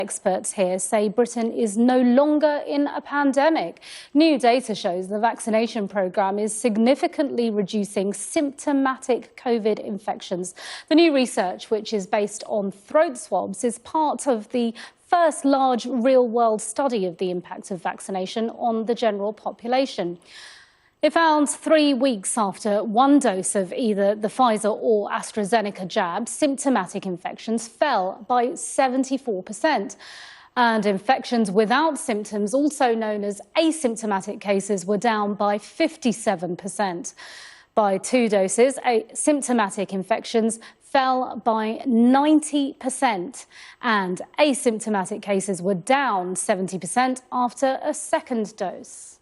Experts here say Britain is no longer in a pandemic. New data shows the vaccination programme is significantly reducing symptomatic COVID infections. The new research, which is based on throat swabs, is part of the first large real-world study of the impact of vaccination on the general population. It found 3 weeks after one dose of either the Pfizer or AstraZeneca jab, symptomatic infections fell by 74%. And infections without symptoms, also known as asymptomatic cases, were down by 57%. By 2 doses, symptomatic infections fell by 90%, and asymptomatic cases were down 70% after a second dose.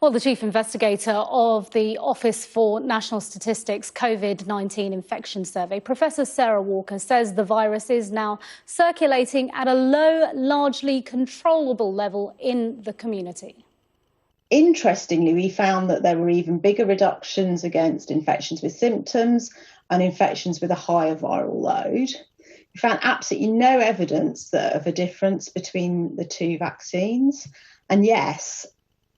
Well, the chief investigator of the Office for National Statistics COVID-19 infection survey, Professor Sarah Walker, says the virus is now circulating at a low, largely controllable level in the community. Interestingly, we found that there were even bigger reductions against infections with symptoms and infections with a higher viral load. We found absolutely no evidence of a difference between the two vaccines. And yes,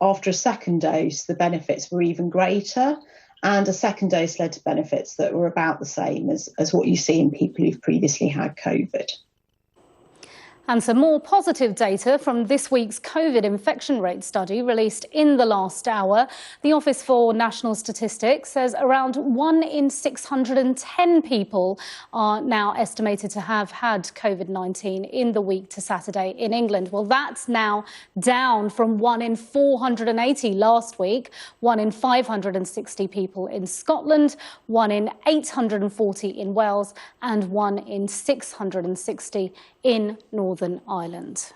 after a second dose, the benefits were even greater, and a second dose led to benefits that were about the same as what you see in people who've previously had COVID. And some more positive data from this week's COVID infection rate study released in the last hour. The Office for National Statistics says around 1 in 610 people are now estimated to have had COVID-19 in the week to Saturday in England. Well, that's now down from 1 in 480 last week, 1 in 560 people in Scotland, 1 in 840 in Wales, and 1 in 660 in Northern Ireland.